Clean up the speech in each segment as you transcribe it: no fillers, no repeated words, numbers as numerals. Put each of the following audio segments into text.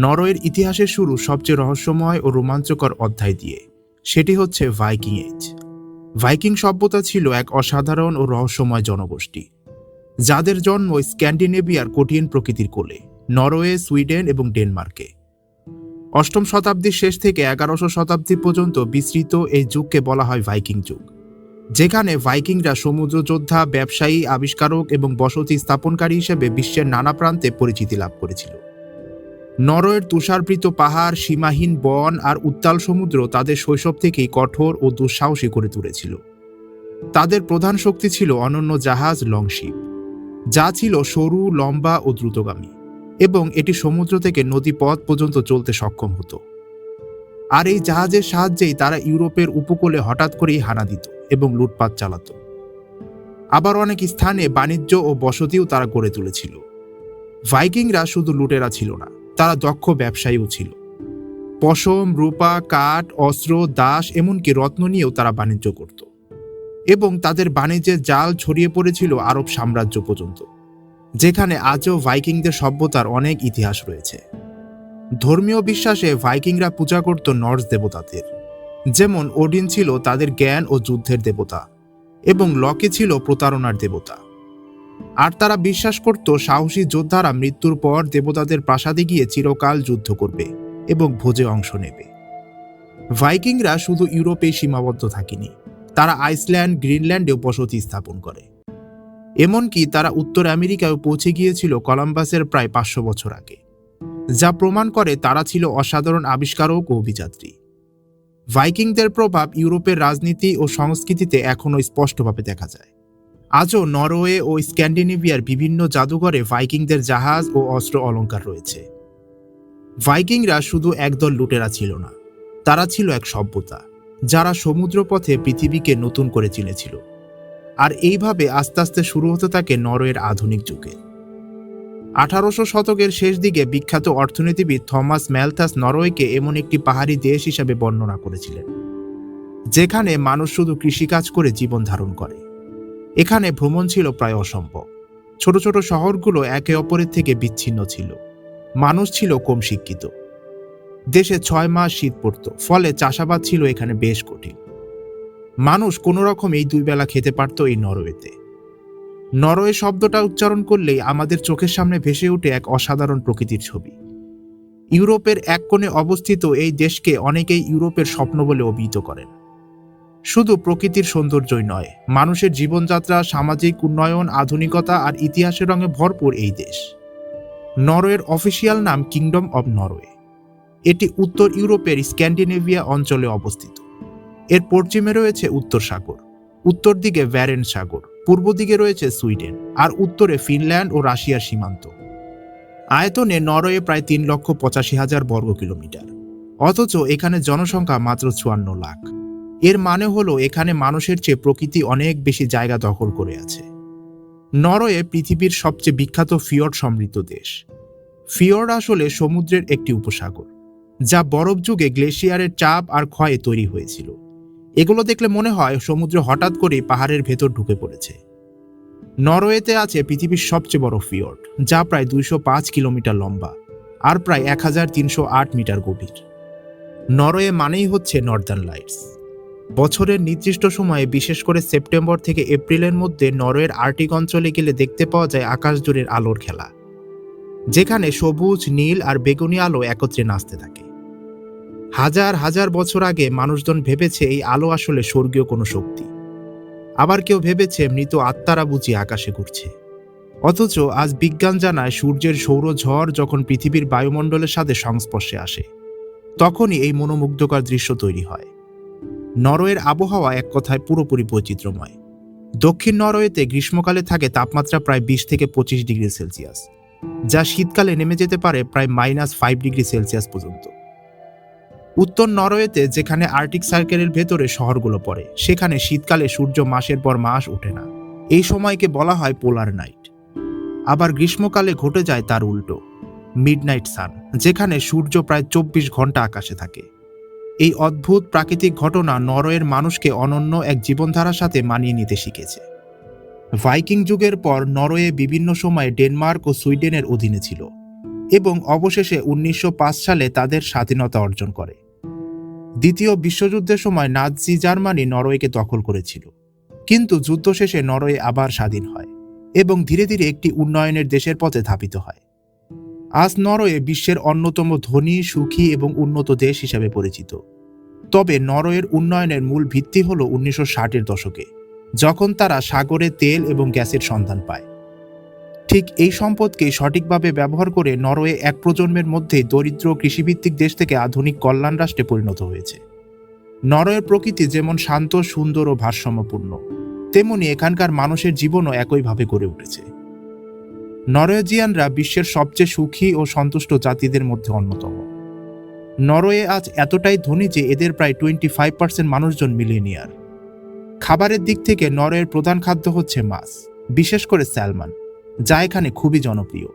নরওয়ের ইতিহাসের শুরু সবচেয়ে রহস্যময় ও রোমাঞ্চকর অধ্যায় দিয়ে। সেটি হচ্ছে ভাইকিং এজ। ভাইকিং সভ্যতা ছিল এক অসাধারণ ও রহস্যময় জনগোষ্ঠী, যাদের জন্ম স্ক্যান্ডিনেভিয়ার কঠিন প্রকৃতির কোলে, নরওয়ে, সুইডেন এবং ডেনমার্কে। অষ্টম শতাব্দীর শেষ থেকে 11শো শতাব্দী পর্যন্ত বিস্তৃত এই যুগকে বলা হয় ভাইকিং যুগ, যেখানে ভাইকিংরা সমুদ্র যোদ্ধা, ব্যবসায়ী, আবিষ্কারক এবং বসতি স্থাপনকারী হিসেবে বিশ্বের নানা প্রান্তে পরিচিতি লাভ করেছিল। নরওয়ের তুষারবৃত পাহাড়, সীমাহীন বন আর উত্তাল সমুদ্র তাদের শৈশব থেকেই কঠোর ও দুঃসাহসী করে তুলেছিল। তাদের প্রধান শক্তি ছিল অনন্য জাহাজ লংশিপ, যা ছিল সরু, লম্বা ও দ্রুতগামী, এবং এটি সমুদ্র থেকে নদীপথ পর্যন্ত চলতে সক্ষম হতো। আর এই জাহাজের সাহায্যেই তারা ইউরোপের উপকূলে হঠাৎ করেই হানা দিত এবং লুটপাট চালাত। আবার অনেক স্থানে বাণিজ্য ও বসতিও তারা গড়ে তুলেছিল। ভাইকিংরা শুধু লুটেরা ছিল না, তারা দক্ষ ব্যবসায়ীও ছিল। পশম, রূপা, কাঠ, অস্ত্র, দাস, এমনকি রত্ন নিয়েও তারা বাণিজ্য করত, এবং তাদের বাণিজ্যের জাল ছড়িয়ে পড়েছিল আরব সাম্রাজ্য পর্যন্ত, যেখানে আজও ভাইকিংদের সভ্যতার অনেক ইতিহাস রয়েছে। ধর্মীয় বিশ্বাসে ভাইকিংরা পূজা করত নর্স দেবতাদের, যেমন ওডিন ছিল তাদের জ্ঞান ও যুদ্ধের দেবতা, এবং লকি ছিল প্রতারণার দেবতা। আর তারা বিশ্বাস করত সাহসী যোদ্ধারা মৃত্যুর পর দেবতাদের প্রাসাদে গিয়ে চিরকাল যুদ্ধ করবে এবং ভোজে অংশ নেবে। ভাইকিংরা শুধু ইউরোপে সীমাবদ্ধ থাকেনি, তারা আইসল্যান্ড, গ্রিনল্যান্ডেও বসতি স্থাপন করে। এমনকি তারা উত্তর আমেরিকায় পৌঁছে গিয়েছিল কলম্বাসের প্রায় 500 বছর আগে, যা প্রমাণ করে তারা ছিল অসাধারণ আবিষ্কারক ও অভিযাত্রী। ভাইকিংদের প্রভাব ইউরোপের রাজনীতি ও সংস্কৃতিতে এখনও স্পষ্টভাবে দেখা যায়। আজও নরওয়ে ও স্ক্যান্ডিনেভিয়ার বিভিন্ন জাদুঘরে ভাইকিংদের জাহাজ ও অস্ত্র অলংকার রয়েছে। ভাইকিংরা শুধু একদল লুটেরা ছিল না, তারা ছিল এক সভ্যতা, যারা সমুদ্রপথে পৃথিবীকে নতুন করে চিনেছিল। আর এইভাবে আস্তে আস্তে শুরু হতে থাকে নরওয়ের আধুনিক যুগে। 18শো শতকের শেষ দিকে বিখ্যাত অর্থনীতিবিদ থমাস ম্যালথাস নরওয়েকে এমন একটি পাহাড়ি দেশ হিসাবে বর্ণনা করেছিলেন, যেখানে মানুষ শুধু কৃষিকাজ করে জীবন ধারণ করে। এখানে ভ্রমণ ছিল প্রায় অসম্ভব। ছোট ছোট শহরগুলো একে অপরের থেকে বিচ্ছিন্ন ছিল, মানুষ ছিল কম শিক্ষিত, দেশে 6 মাস শীত পড়ত, ফলে চাষাবাদ ছিল এখানে বেশ কঠিন। মানুষ কোনো রকম এই 2 বেলা খেতে পারত এই নরওয়েতে। নরওয়ে শব্দটা উচ্চারণ করলেই আমাদের চোখের সামনে ভেসে ওঠে এক অসাধারণ প্রকৃতির ছবি। ইউরোপের এক কোণে অবস্থিত এই দেশকে অনেকেই ইউরোপের স্বপ্ন বলে অভিহিত করেন। শুধু প্রকৃতির সৌন্দর্যই নয়, মানুষের জীবনযাত্রা, সামাজিক উন্নয়ন, আধুনিকতা আর ইতিহাসের রঙে ভরপুর এই দেশ। নরওয়ের অফিসিয়াল নাম কিংডম অব নরওয়ে। এটি উত্তর ইউরোপের স্ক্যান্ডিনেভিয়া অঞ্চলে অবস্থিত। এর পশ্চিমে রয়েছে উত্তর সাগর, উত্তর দিকে ব্যারেন্ট সাগর, পূর্ব দিকে রয়েছে সুইডেন, আর উত্তরে ফিনল্যান্ড ও রাশিয়ার সীমান্ত। আয়তনে নরওয়ে প্রায় 3,85,000 বর্গ কিলোমিটার, অথচ এখানে জনসংখ্যা মাত্র 54 লাখ। এর মানে হলো এখানে মানুষের চেয়ে প্রকৃতি অনেক বেশি জায়গা দখল করে আছে। নরওয়ে পৃথিবীর সবচেয়ে বিখ্যাত ফিয়র্ড সমৃদ্ধ দেশ। ফিয়র্ড আসলে সমুদ্রের একটি উপসাগর, যা বরফ যুগে গ্লেশিয়ারের চাপ আর ক্ষয়ে তৈরি হয়েছিল। এগুলো দেখলে মনে হয় সমুদ্র হঠাৎ করেই পাহাড়ের ভেতর ঢুকে পড়েছে। নরওয়েতে আছে পৃথিবীর সবচেয়ে বড় ফিয়র্ড, যা প্রায় 205 কিলোমিটার লম্বা আর প্রায় 1308 মিটার গভীর। নরওয়ে মানেই হচ্ছে নর্দার্ন লাইটস। বছরের নির্দিষ্ট সময়ে, বিশেষ করে সেপ্টেম্বর থেকে এপ্রিলের মধ্যে, নরওয়ের আর্কটিক অঞ্চলে গেলে দেখতে পাওয়া যায় আকাশ জুড়ে আলোর খেলা, যেখানে সবুজ, নীল আর বেগুনি আলো একত্রে নাচতে থাকে। হাজার হাজার বছর আগে মানুষজন ভেবেছে এই আলো আসলে স্বর্গীয় কোনো শক্তি। আবার কেউ ভেবেছে মৃত আত্মারা বুঝি আকাশে ঘুরছে। অথচ আজ বিজ্ঞান জানায় সূর্যের সৌরঝড় যখন পৃথিবীর বায়ুমণ্ডলের সাথে সংস্পর্শে আসে, তখনই এই মনোমুগ্ধকর দৃশ্য তৈরি হয়। নরওয়ের আবহাওয়া এক কথায় পুরোপুরি বৈচিত্র্যময়। দক্ষিণ নরওয়েতে গ্রীষ্মকালে থাকে তাপমাত্রা প্রায় 20 থেকে 25 ডিগ্রি সেলসিয়াস, যা শীতকালে নেমে যেতে পারে প্রায় -5 ডিগ্রি সেলসিয়াস পর্যন্ত। উত্তর নরওয়েতে, যেখানে আর্কটিক সার্কেলের ভেতরে শহরগুলো পড়ে, সেখানে শীতকালে সূর্য মাসের পর মাস ওঠে না। এই সময়কে বলা হয় পোলার নাইট। আবার গ্রীষ্মকালে ঘটে যায় তার উল্টো, মিডনাইট সান, যেখানে সূর্য প্রায় 24 ঘন্টা আকাশে থাকে। এই অদ্ভুত প্রাকৃতিক ঘটনা নরওয়ের মানুষকে অনন্য এক জীবনধারার সাথে মানিয়ে নিতে শিখেছে। ভাইকিং যুগের পর নরওয়ে বিভিন্ন সময়ে ডেনমার্ক ও সুইডেনের অধীনে ছিল। এবং অবশেষে 1905 সালে তাদের স্বাধীনতা অর্জন করে। দ্বিতীয় বিশ্বযুদ্ধের সময় নাৎসি জার্মানি নরওয়েকে দখল করেছিল, কিন্তু যুদ্ধ শেষে নরওয়ে আবার স্বাধীন হয় এবং ধীরে ধীরে একটি উন্নয়নের দেশের পথে ধাবিত হয়। আজ নরওয়ে বিশ্বের অন্যতম ধনী, সুখী এবং উন্নত দেশ হিসেবে পরিচিত। তবে নরওয়ের উন্নয়নের মূল ভিত্তি হল 1960-এর দশকে, যখন তারা সাগরে তেল এবং গ্যাসের সন্ধান পায়। ঠিক এই সম্পদকে সঠিকভাবে ব্যবহার করে নরওয়ে এক প্রজন্মের মধ্যেই দরিদ্র কৃষিভিত্তিক দেশ থেকে আধুনিক কল্যাণ রাষ্ট্রে পরিণত হয়েছে। নরওয়ের প্রকৃতি যেমন শান্ত, সুন্দর ও ভারসাম্যপূর্ণ, তেমনি এখানকার মানুষের জীবনও একইভাবে গড়ে উঠেছে। নরওয়েজিয়ানরা বিশ্বের সবচেয়ে সুখী ও সন্তুষ্ট জাতিদের মধ্যে অন্যতম। নরওয়ে আজ এতটাই ধনী যে এদের প্রায় 25% মানুষজন মিলেনিয়ার। খাবারের দিক থেকে নরওয়ের প্রধান খাদ্য হচ্ছে মাছ, বিশেষ করে স্যালমন, যা এখানে খুবই জনপ্রিয়।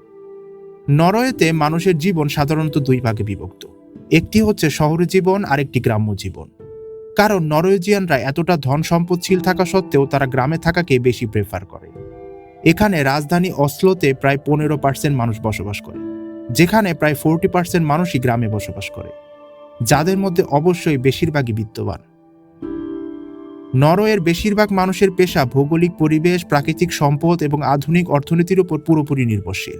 নরওয়েতে মানুষের জীবন সাধারণত দুই ভাগে বিভক্ত, একটি হচ্ছে শহরে জীবন আর একটি গ্রাম্য জীবন। কারণ নরওয়েজিয়ানরা এতটা ধন সম্পদশীল থাকা সত্ত্বেও তারা গ্রামে থাকাকে বেশি প্রেফার করে। এখানে রাজধানী অসলোতে প্রায় 15% মানুষ বসবাস করে, যেখানে প্রায় 40% মানুষই গ্রামে বসবাস করে, যাদের মধ্যে অবশ্যই বেশিরভাগই বিত্তবান। নরওয়ের বেশিরভাগ মানুষের পেশা ভৌগোলিক পরিবেশ, প্রাকৃতিক সম্পদ এবং আধুনিক অর্থনীতির উপর পুরোপুরি নির্ভরশীল।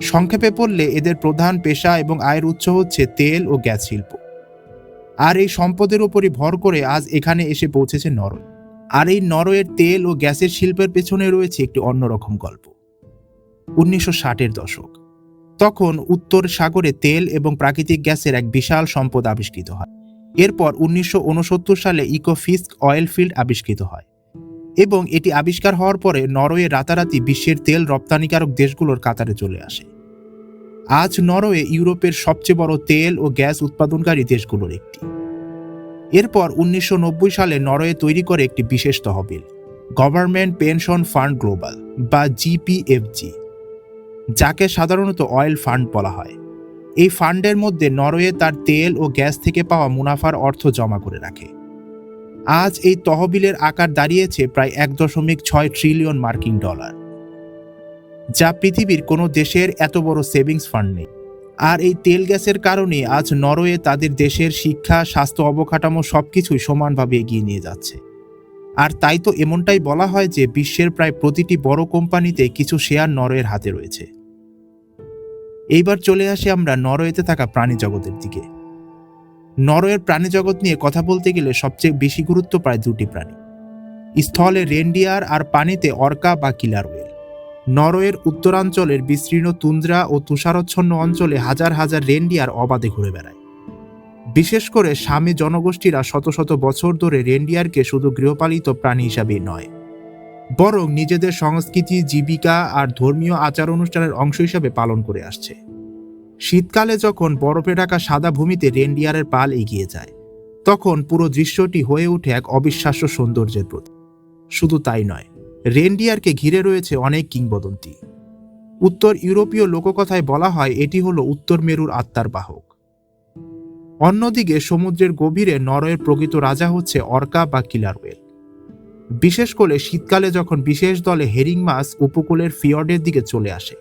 সংক্ষেপে বললে এদের প্রধান পেশা এবং আয়ের উৎস হচ্ছে তেল ও গ্যাস শিল্প। আর এই সম্পদের উপরই ভর করে আজ এখানে এসে পৌঁছেছে নরওয়ে। আর এই নরওয়ের তেল ও গ্যাসের শিল্পের পেছনে রয়েছে একটি অন্যরকম গল্প। 1960-এর দশক, তখন উত্তর সাগরে তেল এবং প্রাকৃতিক গ্যাসের এক বিশাল সম্পদ আবিষ্কৃত হয়। এরপর 1969 সালে ইকোফিস্ক অয়েল ফিল্ড আবিষ্কৃত হয় এবং এটি আবিষ্কার হওয়ার পরে নরওয়ে রাতারাতি বিশ্বের তেল রপ্তানিকারক দেশগুলোর কাতারে চলে আসে। আজ নরওয়ে ইউরোপের সবচেয়ে বড় তেল ও গ্যাস উৎপাদনকারী দেশগুলোর একটি। এরপর 1990 সালে নরওয়ে তৈরি করে একটি বিশেষ তহবিল, গভর্নমেন্ট পেনশন ফান্ড গ্লোবাল বা জিপিএফজি, যাকে সাধারণত অয়েল ফান্ড বলা হয়। এই ফান্ডের মধ্যে নরওয়ে তার তেল ও গ্যাস থেকে পাওয়া মুনাফার অর্থ জমা করে রাখে। আজ এই তহবিলের আকার দাঁড়িয়েছে প্রায় 1.6 ট্রিলিয়ন মার্কিন ডলার, যা পৃথিবীর কোনো দেশের এত বড় সেভিংস ফান্ড নেই। আর এই তেল গ্যাসের কারণে আজ নরওয়ে তাদের দেশের শিক্ষা, স্বাস্থ্য অবকাঠামো সবকিছুই সমানভাবে এগিয়ে নিয়ে যাচ্ছে। আর তাই তো এমনটাই বলা হয় যে বিশ্বের প্রায় প্রতিটি বড় কোম্পানিতে কিছু শেয়ার নরওয়ের হাতে রয়েছে। এইবার চলে আসি আমরা নরওয়েতে থাকা প্রাণী জগতের দিকে। নরওয়ের প্রাণী জগৎ নিয়ে কথা বলতে গেলে সবচেয়ে বেশি গুরুত্ব পায় দুটি প্রাণী, স্থলে রেনডিয়ার আর পানিতে অর্কা বা কিলার ওয়েল। নরওয়ের উত্তরাঞ্চলের বিস্তীর্ণ তুন্দ্রা ও তুষারচ্ছন্ন অঞ্চলে হাজার হাজার রেনডিয়ার অবাধে ঘুরে বেড়ায়। বিশেষ করে সামি জনগোষ্ঠীরা শত শত বছর ধরে রেনডিয়ারকে শুধু গৃহপালিত প্রাণী হিসাবেই নয়, বরং নিজেদের সংস্কৃতি, জীবিকা আর ধর্মীয় আচার অনুষ্ঠানের অংশ হিসাবে পালন করে আসছে। শীতকালে যখন বরফে ঢাকা সাদা ভূমিতে রেনডিয়ারের পাল এগিয়ে যায়, তখন পুরো দৃশ্যটি হয়ে ওঠে এক অবিশ্বাস্য সৌন্দর্যের প্রতীক। শুধু তাই নয়, রেনডিয়ারকে ঘিরে রয়েছে অনেক কিংবদন্তি। উত্তর ইউরোপীয় লোককথায় বলা হয় এটি হলো উত্তর মেরুর আত্মার বাহক। অন্যদিকে সমুদ্রের গভীরে নরওয়ের প্রকৃত রাজা হচ্ছে অর্কা বা কিলার ওয়েল। বিশেষ করে শীতকালে যখন বিশেষ দলে হেরিং মাছ উপকূলের ফিয়র্ডের দিকে চলে আসে,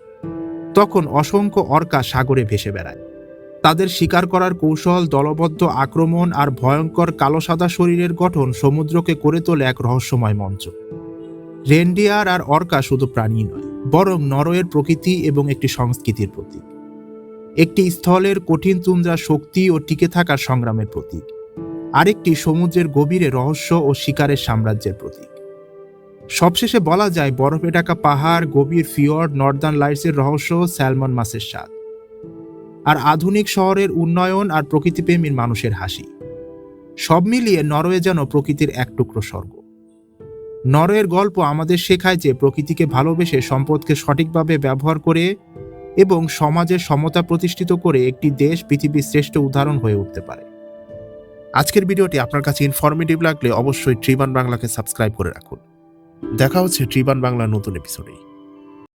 তখন অসংখ্য অর্কা সাগরে ভেসে বেড়ায়। তাদের শিকার করার কৌশল, দলবদ্ধ আক্রমণ আর ভয়ঙ্কর কালো সাদা শরীরের গঠন সমুদ্রকে করে তোলে এক রহস্যময় মঞ্চ। রেনডিয়ার আর অর্কা শুধু প্রাণী নয়, বরং নরওয়ের প্রকৃতি এবং একটি সংস্কৃতির প্রতীক। একটি স্থলের কঠিন তুন্দ্রা শক্তি ও টিকে থাকার সংগ্রামের প্রতীক, আরেকটি সমুদ্রের গভীরে রহস্য ও শিকারের সাম্রাজ্যের প্রতীক। সবশেষে বলা যায় বরফে ঢাকা পাহাড়, গভীর ফিয়র্ড, নর্দার্ন লাইটসের রহস্য, স্যালমন মাছের স্বাদ, আর আধুনিক শহরের উন্নয়ন আর প্রকৃতিপ্রেমীর মানুষের হাসি। সব মিলিয়ে নরওয়ে যেন প্রকৃতির এক টুকরো স্বর্গ। নরওয়ের গল্প আমাদের শেখায় যে প্রকৃতিকে ভালোবেসে, সম্পদকে সঠিকভাবে ব্যবহার করে এবং সমাজের সমতা প্রতিষ্ঠিত করে একটি দেশ পৃথিবীর শ্রেষ্ঠ উদাহরণ হয়ে উঠতে পারে। আজকের ভিডিওটি আপনার কাছে ইনফরমেটিভ লাগলে অবশ্যই ট্রিবান বাংলাকে সাবস্ক্রাইব করে রাখুন। দেখা হচ্ছে ট্রিবান বাংলার নতুন এপিসোডে।